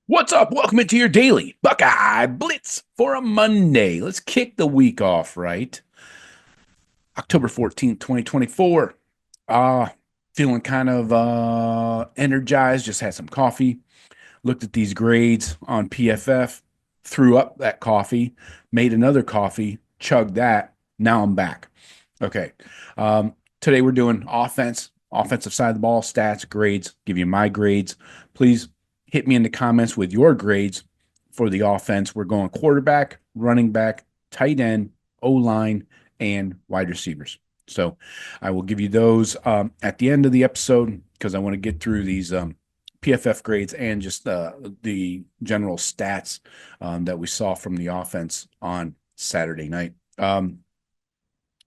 What's up? Welcome into your Daily Buckeye Blitz for a Monday. Let's kick the week off right. October 14th, 2024. Uh, Feeling kind of energized, just had some coffee, looked at these grades on PFF, threw up that coffee, made another coffee, chugged that. Now I'm back. Okay. Today we're doing offensive side of the ball, stats, grades, give you my grades. Please hit me in the comments with your grades for the offense. We're going quarterback, running back, tight end, O line, and wide receivers. So I will give you those at the end of the episode because I want to get through these PFF grades and just the general stats that we saw from the offense on Saturday night.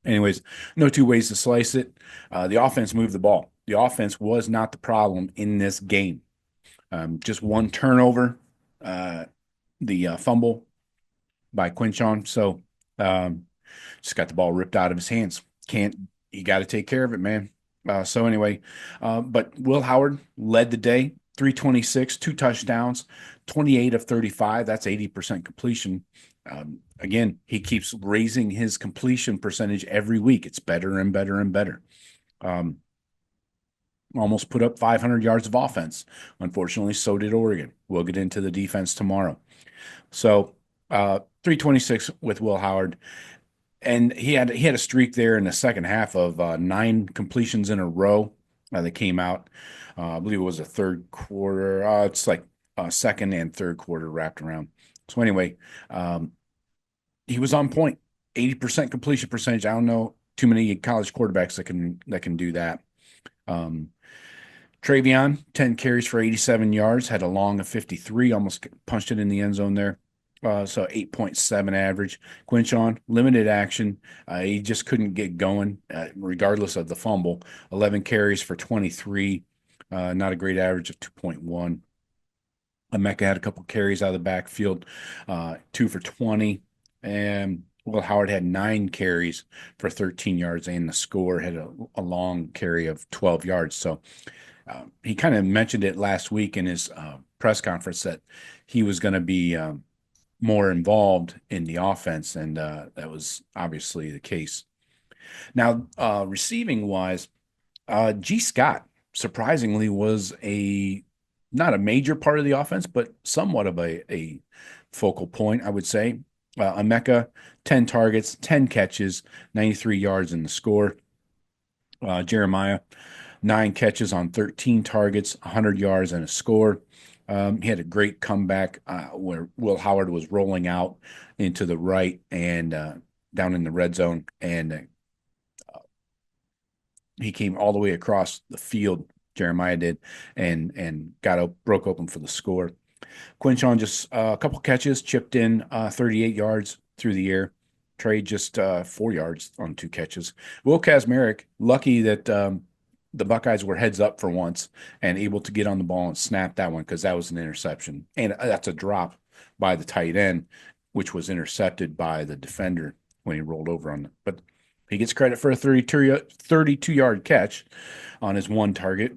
Anyways, no two ways to slice it. The offense moved the ball. The offense was not the problem in this game. Just one turnover, the fumble by Quinchon. So just got the ball ripped out of his hands. You got to take care of it, man. But Will Howard led the day, 326, two touchdowns, 28 of 35. That's 80% completion. Again, he keeps raising his completion percentage every week. It's better and better and better. Almost put up 500 yards of offense. Unfortunately, so did Oregon. We'll get into the defense tomorrow. So 326 with Will Howard. And he had a streak there in the second half of nine completions in a row that came out. I believe it was a third quarter. It's like second and third quarter wrapped around. So anyway, he was on point, 80% completion percentage. I don't know too many college quarterbacks that can do that. Travion, 10 carries for 87 yards, had a long of 53, almost punched it in the end zone there. So 8.7 average. Quinchon, limited action. He just couldn't get going, regardless of the fumble. 11 carries for 23, not a great average of 2.1. Emeka had a couple carries out of the backfield, 2 for 20. And Will Howard had 9 carries for 13 yards, and the score had a long carry of 12 yards. So he kind of mentioned it last week in his press conference that he was going to be more involved in the offense, and that was obviously the case. Now, receiving wise, G. Scott surprisingly was a not a major part of the offense, but somewhat of a focal point, I would say. Emeka, 10 targets, 10 catches, 93 yards in the score. Jeremiah, 9 catches on 13 targets, 100 yards and a score. He had a great comeback where Will Howard was rolling out into the right and down in the red zone, and he came all the way across the field. Jeremiah did, and broke open for the score. Quinchon just a couple catches, chipped in 38 yards through the air. Trey just 4 yards on 2 catches. Will Kazmarek, lucky that the Buckeyes were heads up for once and able to get on the ball and snap that one because that was an interception. And that's a drop by the tight end, which was intercepted by the defender when he rolled over on it. But he gets credit for a 32-yard catch on his one target.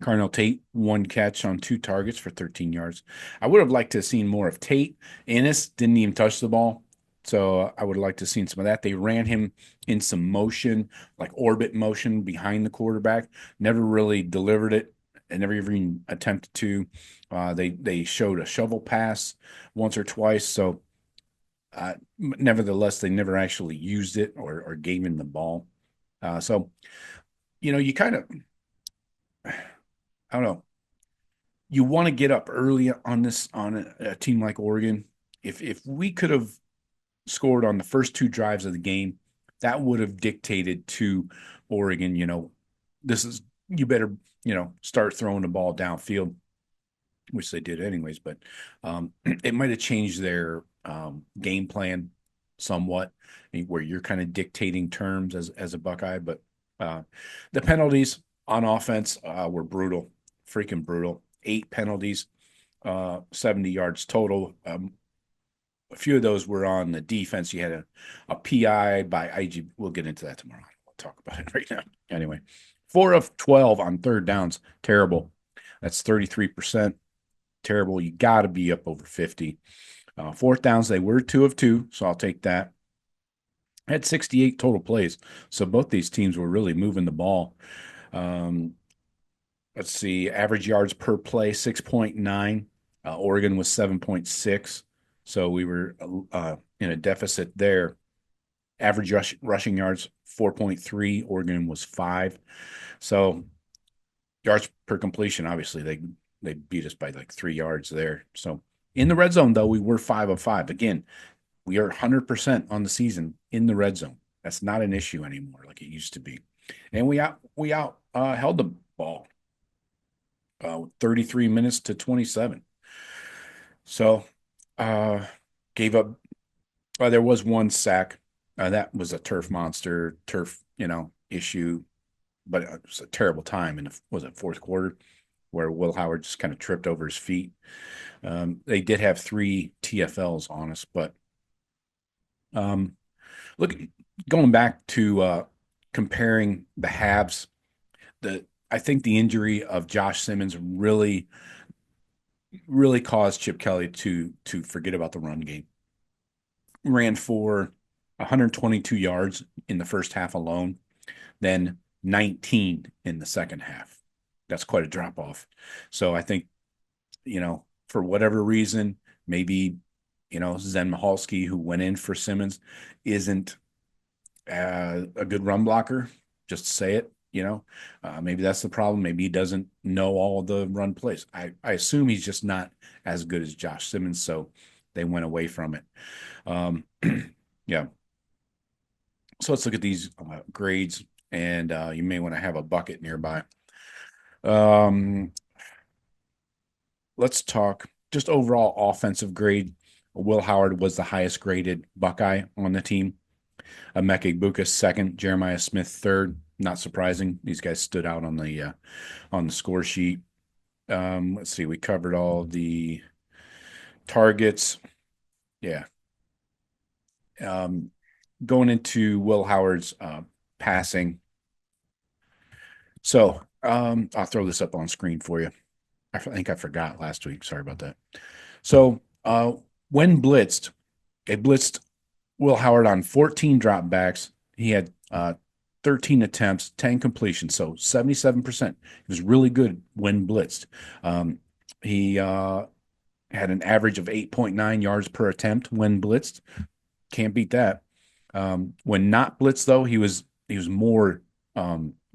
Carnell Tate, 1 catch on 2 targets for 13 yards. I would have liked to have seen more of Tate. Ennis didn't even touch the ball. So I would have liked to have seen some of that. They ran him in some motion, like orbit motion behind the quarterback. Never really delivered it and never even attempted to. They showed a shovel pass once or twice. So nevertheless, they never actually used it or gave him the ball. So, you kind of, I don't know. You want to get up early on a team like Oregon. If we could have scored on the first 2 drives of the game, that would have dictated to Oregon, you better, start throwing the ball downfield, which they did anyways, but it might have changed their game plan somewhat, where you're kind of dictating terms as a Buckeye. But the penalties on offense were brutal, freaking brutal. 8 penalties, 70 yards total. A few of those were on the defense. You had a PI by IG. We'll get into that tomorrow. We'll talk about it right now. Anyway, 4 of 12 on third downs. Terrible. That's 33%. terrible. You got to be up over 50. Fourth downs, they were 2 of 2, so I'll take that. Had 68 total plays, so both these teams were really moving the ball. Um, let's see, average yards per play 6.9. Oregon was 7.6, so we were in a deficit there. Average rushing yards 4.3. Oregon was 5. So yards per completion, obviously they beat us by like 3 yards there. So in the red zone though, we were 5 of 5. Again, we are 100% on the season in the red zone. That's not an issue anymore like it used to be. And we out held the ball 33 minutes to 27. So uh gave up there was one sack. That was a turf monster, issue, but it was a terrible time in the was it fourth quarter where Will Howard just kind of tripped over his feet. They did have 3 TFLs on us, but um, look, going back to comparing the halves, I think the injury of Josh Simmons really caused Chip Kelly to forget about the run game. Ran for 122 yards in the first half alone, then 19 in the second half. That's quite a drop off. So I think, for whatever reason, maybe, Zen Mahalski, who went in for Simmons, isn't a good run blocker. Just to say it, maybe that's the problem. Maybe he doesn't know all the run plays. I assume he's just not as good as Josh Simmons, so they went away from it. Yeah. So let's look at these grades, and you may want to have a bucket nearby. Um, let's talk just overall offensive grade. Will Howard was the highest graded Buckeye on the team. Emeka Egbuka second, Jeremiah Smith third. Not surprising; these guys stood out on the score sheet. Let's see, we covered all the targets. Yeah. Um, going into Will Howard's passing. So I'll throw this up on screen for you. I think I forgot last week. Sorry about that. So when blitzed, they blitzed Will Howard on 14 dropbacks. He had 13 attempts, 10 completions, so 77%. He was really good when blitzed. He had an average of 8.9 yards per attempt when blitzed. Can't beat that. When not blitzed, though, he was more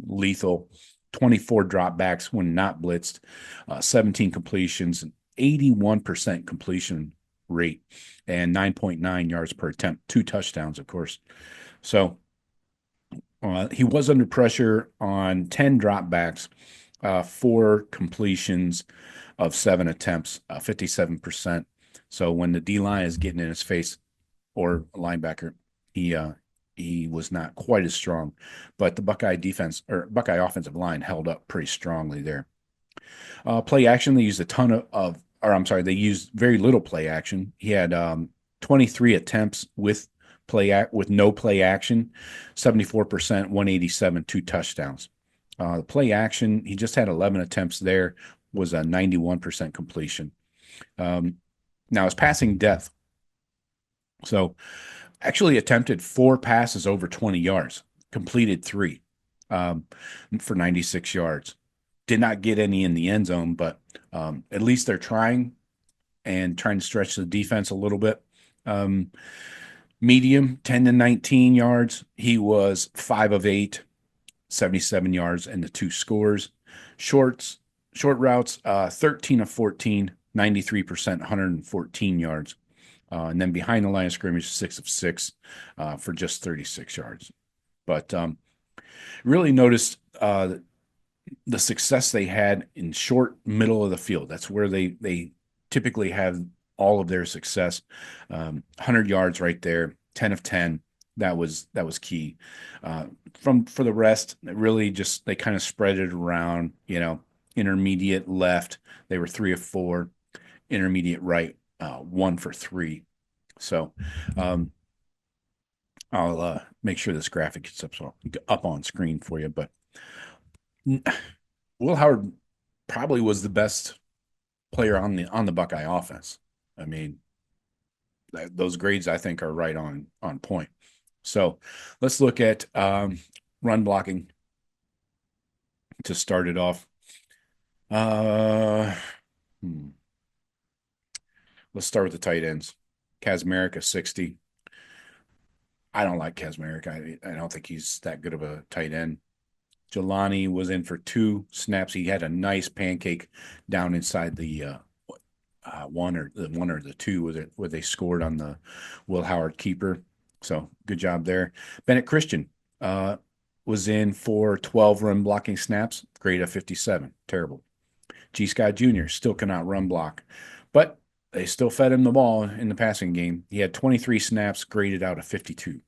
lethal. 24 dropbacks when not blitzed, 17 completions, 81% completion rate, and 9.9 yards per attempt, 2 touchdowns, of course. So he was under pressure on 10 dropbacks, 4 completions of 7 attempts, 57%. So when the D line is getting in his face, or linebacker, he was not quite as strong, but the Buckeye defense or Buckeye offensive line held up pretty strongly there. Play action, they used a ton or I'm sorry, they used very little play action. He had 23 attempts with with no play action, 74%, 187, 2 touchdowns. The play action, he just had 11 attempts there, was a 91% completion. Now his passing depth. So actually attempted 4 passes over 20 yards, completed 3 for 96 yards. Did not get any in the end zone, but at least they're trying to stretch the defense a little bit. Medium, 10 to 19 yards. He was 5 of 8, 77 yards, and the 2 scores. Short routes, 13 of 14, 93%, 114 yards. And then behind the line of scrimmage, 6 of 6 for just 36 yards. But really noticed the success they had in short middle of the field. That's where they typically have all of their success. 100 yards right there, 10 of 10. That was key. For the rest, really just they kind of spread it around. Intermediate left, they were 3 of 4. Intermediate right, 1 for 3. So I'll make sure this graphic gets up on screen for you. But Will Howard probably was the best player on the Buckeye offense. I mean, those grades I think are right on point. So let's look at run blocking to start it off. Uh, hmm. Let's start with the tight ends. Kazmarek, a 60. I don't like Kazmarek. I don't think he's that good of a tight end. Jelani was in for 2 snaps. He had a nice pancake down inside the one or the two where they scored on the Will Howard keeper. So good job there. Bennett Christian uh, was in for 12 run blocking snaps, grade of 57. Terrible. G. Scott Jr. still cannot run block, but they still fed him the ball in the passing game. He had 23 snaps, graded out of 52.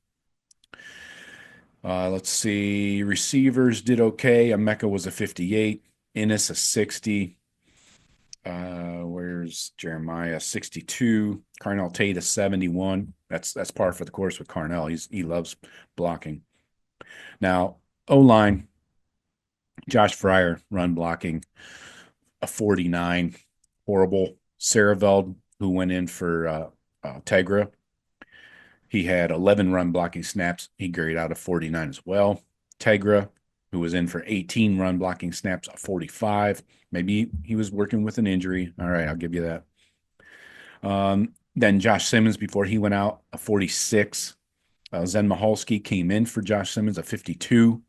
Let's see. Receivers did okay. Emeka was a 58. Innes a 60. Where's Jeremiah? 62. Carnell Tate a 71. That's par for the course with Carnell. He loves blocking. Now, O-line, Josh Fryer, run blocking, a 49. Horrible. Saraveld, who went in for Tegra, he had 11 run blocking snaps. He graded out of 49 as well. Tegra, who was in for 18 run blocking snaps, a 45. Maybe he was working with an injury. All right, I'll give you that. Then Josh Simmons, before he went out, a 46. Zen Mahalski came in for Josh Simmons, a 52.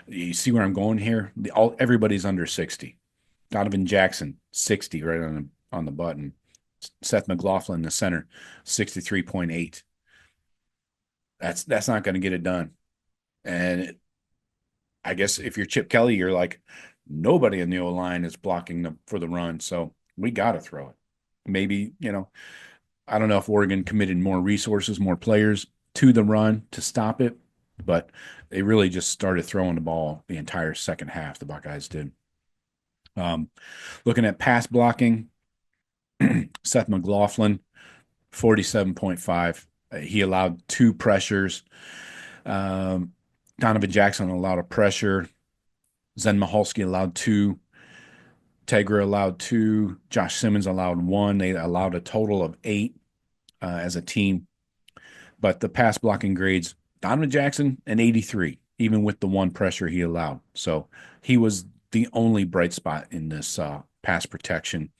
You see where I'm going here? Everybody's under 60. Donovan Jackson, 60, right on the button. Seth McLaughlin, the center, 63.8. That's not going to get it done. And I guess if you're Chip Kelly, you're like, nobody in the O line is blocking for the run, so we got to throw it. Maybe, I don't know if Oregon committed more resources, more players to the run to stop it, but they really just started throwing the ball the entire second half. The Buckeyes did. Looking at pass blocking, Seth McLaughlin, 47.5. He allowed 2 pressures. Donovan Jackson allowed a pressure. Zen Mahalski allowed 2. Tegra allowed 2. Josh Simmons allowed 1. They allowed a total of 8 as a team. But the pass blocking grades, Donovan Jackson, an 83, even with the 1 pressure he allowed. So he was the only bright spot in this pass protection.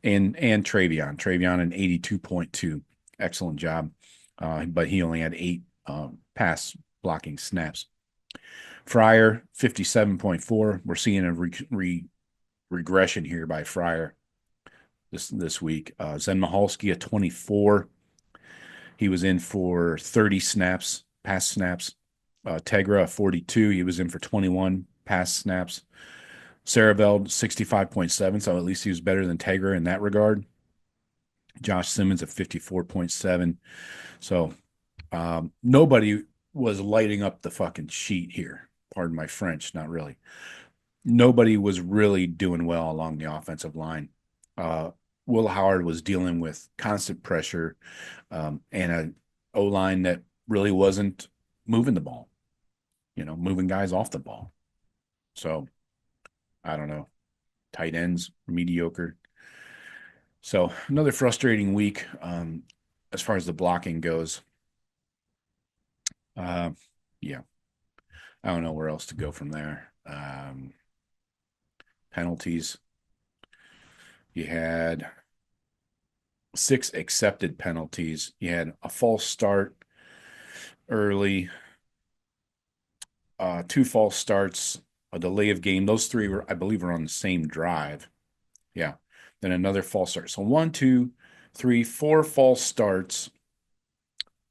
And Travion, an 82.2. Excellent job. But he only had 8 pass blocking snaps. Fryer, 57.4. We're seeing a regression here by Fryer this week. Zen Mahalski, a 24. He was in for 30 snaps, pass snaps. Tegra, a 42. He was in for 21 pass snaps. Saraveld, 65.7. So at least he was better than Tegra in that regard. Josh Simmons at 54.7. So nobody was lighting up the fucking sheet here. Pardon my French, not really. Nobody was really doing well along the offensive line. Will Howard was dealing with constant pressure and an O-line that really wasn't moving the ball, moving guys off the ball. So I don't know. Tight ends, mediocre. So another frustrating week as far as the blocking goes. Yeah, I don't know where else to go from there. Penalties. You had 6 accepted penalties. You had a false start early, 2 false starts, a delay of game. Those 3 were, I believe, were on the same drive. Yeah. Then another false start. So 1, 2, 3, 4 false starts.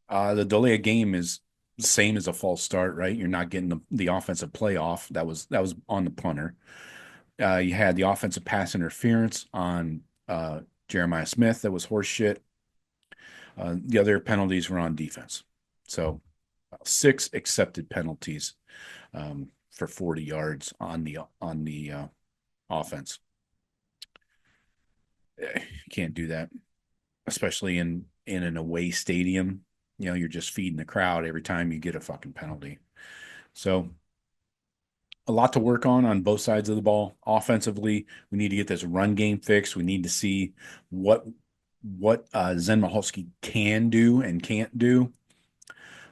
The delay of game is the same as a false start, right? You're not getting the offensive play off. That was on the punter. You had the offensive pass interference on Jeremiah Smith. That was horse shit. The other penalties were on defense. So 6 accepted penalties for 40 yards on the offense. You can't do that, especially in an away stadium. You're just feeding the crowd every time you get a fucking penalty. So a lot to work on both sides of the ball. Offensively, we need to get this run game fixed. We need to see what Zen Maholski can do and can't do.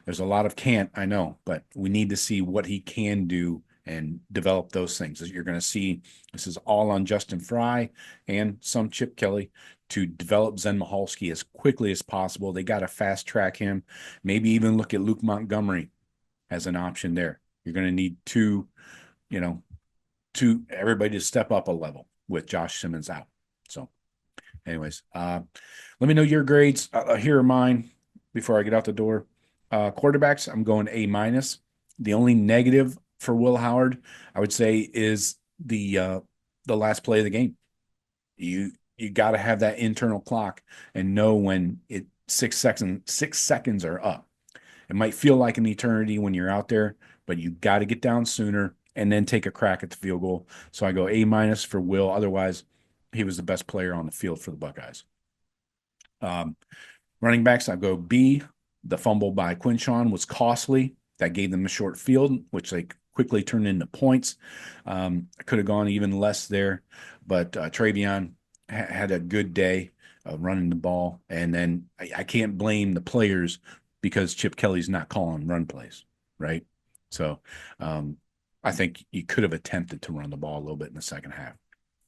There's a lot of can't, I know, but we need to see what he can do and develop those things. As you're going to see, this is all on Justin Fry and some Chip Kelly to develop Zen Maholski as quickly as possible. They got to fast track him, maybe even look at Luke Montgomery as an option there. You're going to need you know, everybody to step up a level with Josh Simmons out. So, anyways, let me know your grades. Here are mine before I get out the door. Quarterbacks, I'm going A minus. The only negative for Will Howard, I would say, is the last play of the game. You got to have that internal clock and know when 6 seconds are up. It might feel like an eternity when you're out there, but you got to get down sooner and then take a crack at the field goal. So I go A minus for Will. Otherwise, he was the best player on the field for the Buckeyes. Running backs, I go B. The fumble by Quinshon was costly. That gave them a short field, which they quickly turned into points. Could have gone even less there, but Travion had a good day running the ball. And then I can't blame the players because Chip Kelly's not calling run plays, right? So I think you could have attempted to run the ball a little bit in the second half.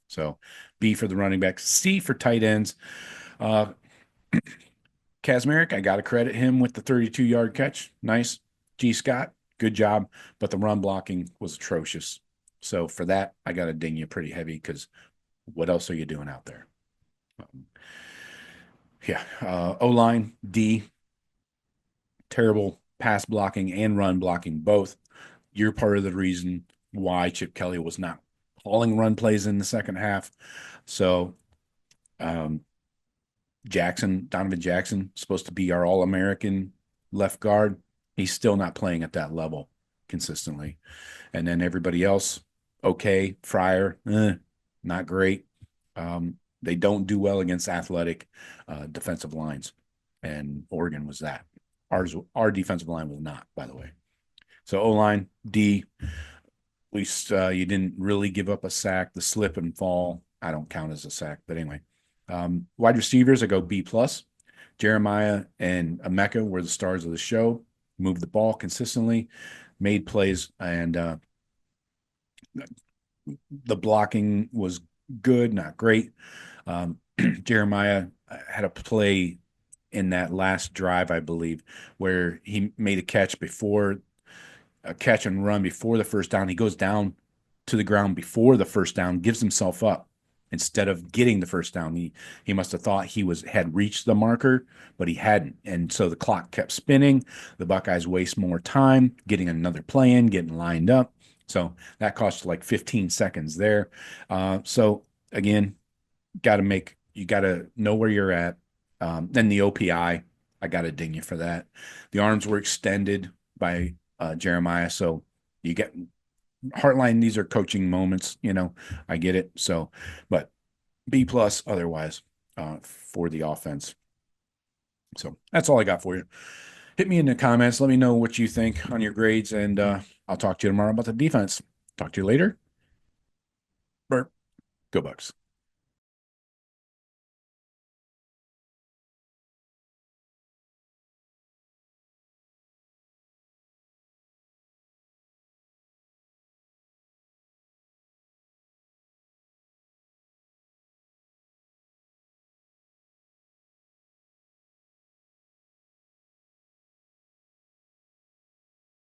So B for the running backs, C for tight ends. Kazmarek, I got to credit him with the 32-yard catch. Nice. G. Scott, good job. But the run blocking was atrocious. So for that, I got to ding you pretty heavy because what else are you doing out there? O-line, D. Terrible pass blocking and run blocking both. You're part of the reason why Chip Kelly was not calling run plays in the second half. So Donovan Jackson, supposed to be our All-American left guard. He's still not playing at that level consistently. And then everybody else, okay. Fryer, not great. They don't do well against athletic defensive lines. And Oregon was that. Our defensive line was not, by the way. So O-line, D. At least you didn't really give up a sack. The slip and fall, I don't count as a sack. But anyway, wide receivers, I go B+. Jeremiah and Emeka were the stars of the show. Moved the ball consistently, made plays, and the blocking was good, not great. Jeremiah had a play in that last drive, I believe, where he made a catch and run before the first down. He goes down to the ground before the first down, gives himself up instead of getting the first down. He must have thought he had reached the marker, but he hadn't. And so the clock kept spinning. The Buckeyes waste more time getting another play in, getting lined up. So that cost like 15 seconds there. So again, you got to know where you're at. Then the OPI, I got to ding you for that. The arms were extended by Jeremiah. So you get Heartline, these are coaching moments, I get it. So, but B+ otherwise for the offense. So that's all I got for you. Hit me in the comments. Let me know what you think on your grades, and I'll talk to you tomorrow about the defense. Talk to you later. Bert, go Bucks.